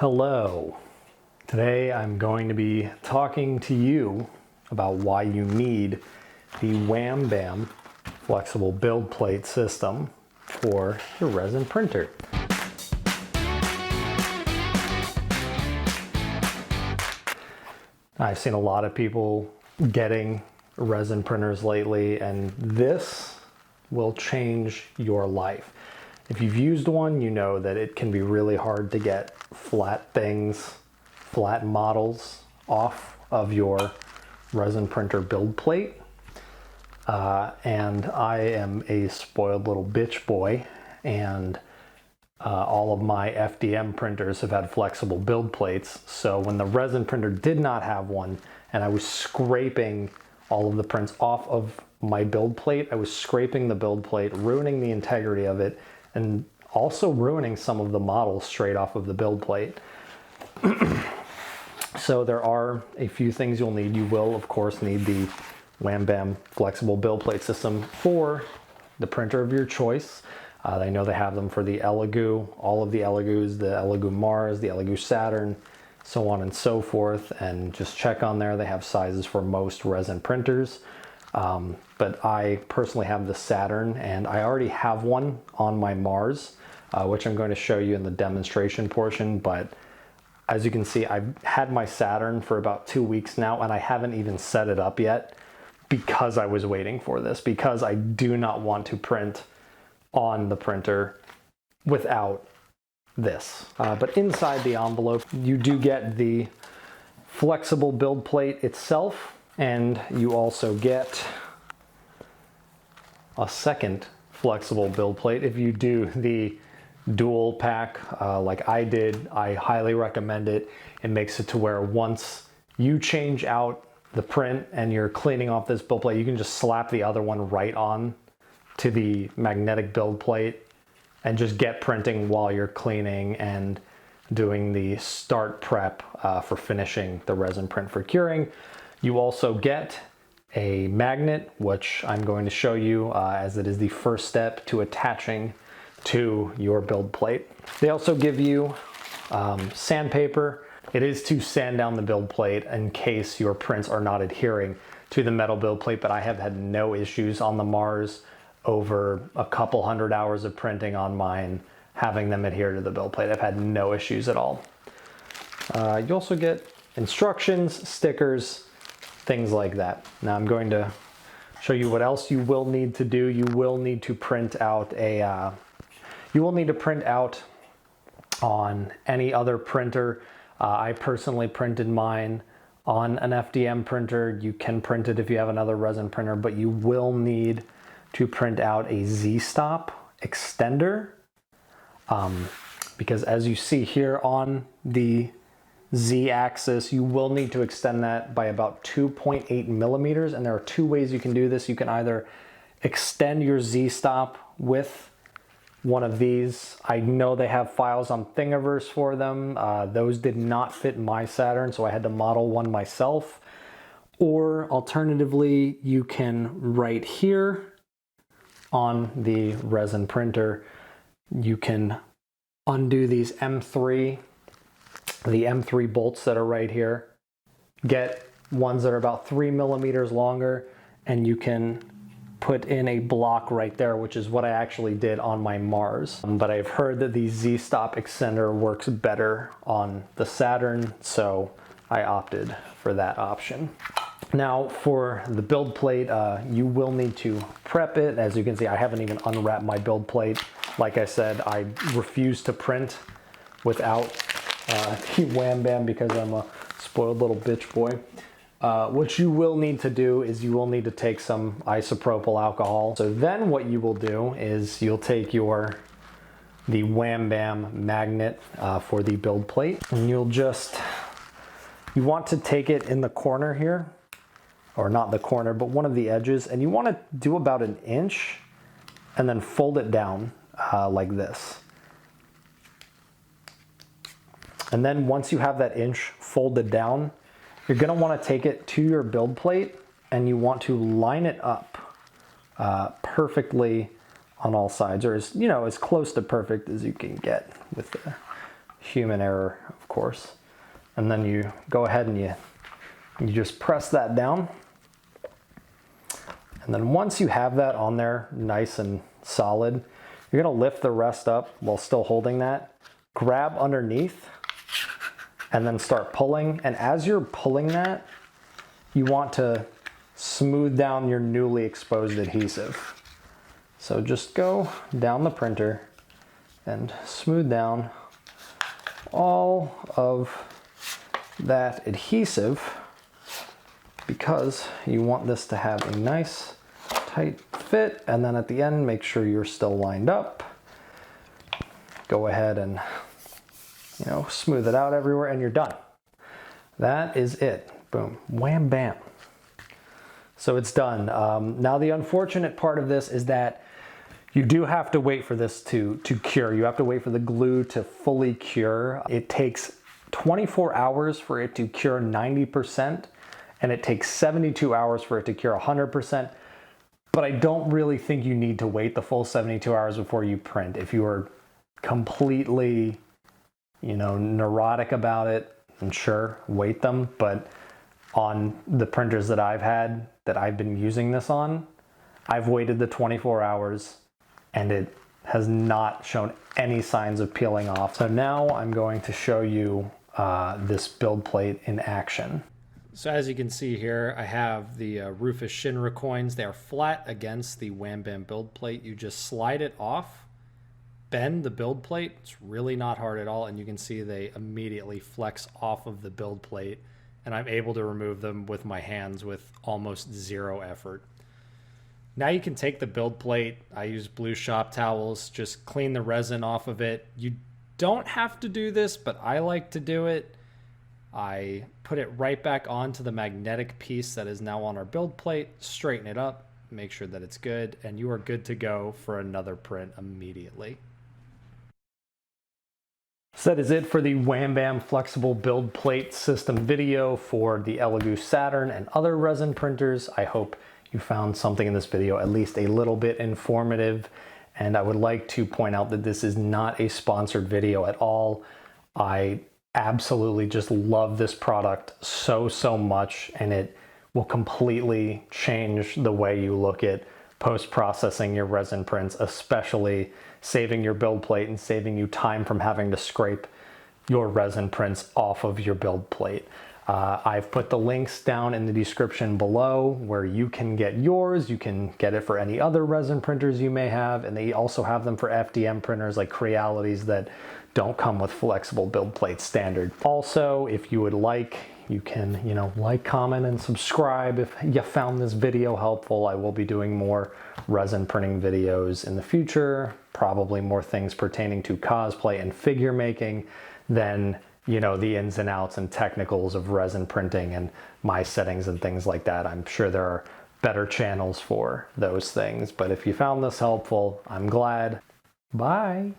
Hello. Today I'm going to be talking to you about why you need the Wham-Bam flexible build plate system for your resin printer. I've seen a lot of people getting resin printers lately, and this will change your life. If you've used one, you know that it can be really hard to get flat things, flat models off of your resin printer build plate. And I am a spoiled little bitch boy, and all of my FDM printers have had flexible build plates. So when the resin printer did not have one, and I was scraping all of the prints off of my build plate, I was scraping the build plate, ruining the integrity of it, and also ruining some of the models straight off of the build plate. So there are a few things you'll need. You will, of course, need the Wham-Bam flexible build plate system for the printer of your choice. I know they have them for the Elegoo, all of the Elegoos, the Elegoo Mars, the Elegoo Saturn, so on and so forth. And just check on there. They have sizes for most resin printers. But I personally have the Saturn, and I already have one on my Mars, which I'm going to show you in the demonstration portion. But as you can see, I've had my Saturn for about 2 weeks now, and I haven't even set it up yet because I was waiting for this, because I do not want to print on the printer without this. But inside the envelope, you do get the flexible build plate itself, and you also get a second flexible build plate. If you do the dual pack like I did, I highly recommend it. It makes it to where once you change out the print and you're cleaning off this build plate, you can just slap the other one right on to the magnetic build plate and just get printing while you're cleaning and doing the start prep for finishing the resin print for curing. You also get a magnet, which I'm going to show you as it is the first step to attaching to your build plate. They also give you sandpaper. It is to sand down the build plate in case your prints are not adhering to the metal build plate, but I have had no issues on the Mars over a couple hundred hours of printing on mine, having them adhere to the build plate. I've had no issues at all. You also get instructions, stickers, things like that. Now I'm going to show you what else you will need to do. You will need to print out on any other printer. I personally printed mine on an FDM printer. You can print it if you have another resin printer, but you will need to print out a Z-stop extender, because as you see here on the Z-axis, you will need to extend that by about 2.8 millimeters, and there are two ways you can do this. You can either extend your Z-stop with one of these. I know they have files on Thingiverse for them. Those did not fit my Saturn, so I had to model one myself. Or alternatively, you can right here on the resin printer, you can undo these the M3 bolts that are right here, get ones that are about 3 millimeters longer, and you can put in a block right there, which is what I actually did on my Mars. But I've heard that the Z-stop extender works better on the Saturn, so I opted for that option. Now for the build plate, you will need to prep it. As you can see, I haven't even unwrapped my build plate. Like I said, I refuse to print without the Wham-Bam because I'm a spoiled little bitch boy. What you will need to do is you will need to take some isopropyl alcohol. So then what you will do is you'll take the Wham-Bam magnet for the build plate, and you want to take it in the corner here, or not the corner, but one of the edges, and you want to do about 1 inch and then fold it down like this. And then once you have that inch folded down, you're going to want to take it to your build plate, and you want to line it up perfectly on all sides, or as close to perfect as you can get with the human error, of course. And then you go ahead and you just press that down. And then once you have that on there nice and solid, you're gonna lift the rest up while still holding that, grab underneath, and then start pulling. And as you're pulling that, you want to smooth down your newly exposed adhesive. So just go down the printer and smooth down all of that adhesive, because you want this to have a nice tight fit. And then at the end, make sure you're still lined up. Go ahead and, you know, smooth it out everywhere, and you're done. That is it. Boom. Wham bam. So it's done. Now the unfortunate part of this is that you do have to wait for this to cure. You have to wait for the glue to fully cure. It takes 24 hours for it to cure 90%, and it takes 72 hours for it to cure 100%. But I don't really think you need to wait the full 72 hours before you print. If you are completely, you know, neurotic about it, then sure, wait them. But on the printers that I've had, that I've been using this on, I've waited the 24 hours and it has not shown any signs of peeling off. So now I'm going to show you this build plate in action. So as you can see here, I have the Rufus Shinra coins. They are flat against the Wham-Bam build plate. You just slide it off, bend the build plate. It's really not hard at all. And you can see they immediately flex off of the build plate. And I'm able to remove them with my hands with almost zero effort. Now you can take the build plate. I use blue shop towels, just clean the resin off of it. You don't have to do this, but I like to do it. I put it right back onto the magnetic piece that is now on our build plate, straighten it up, make sure that it's good, and you are good to go for another print immediately. So that is it for the Wham-Bam flexible build plate system video for the Elegoo Saturn and other resin printers. I hope you found something in this video at least a little bit informative, and I would like to point out that this is not a sponsored video at all. I absolutely just love this product so much, and it will completely change the way you look at post-processing your resin prints, especially saving your build plate and saving you time from having to scrape your resin prints off of your build plate. I've put the links down in the description below where you can get yours. You can get it for any other resin printers you may have, and they also have them for FDM printers like Crealities that don't come with flexible build plates standard. Also, if you would like, you can, you know, like, comment, and subscribe if you found this video helpful. I will be doing more resin printing videos in the future, probably more things pertaining to cosplay and figure making than, you know, the ins and outs and technicals of resin printing and my settings and things like that. I'm sure there are better channels for those things, but if you found this helpful, I'm glad. Bye.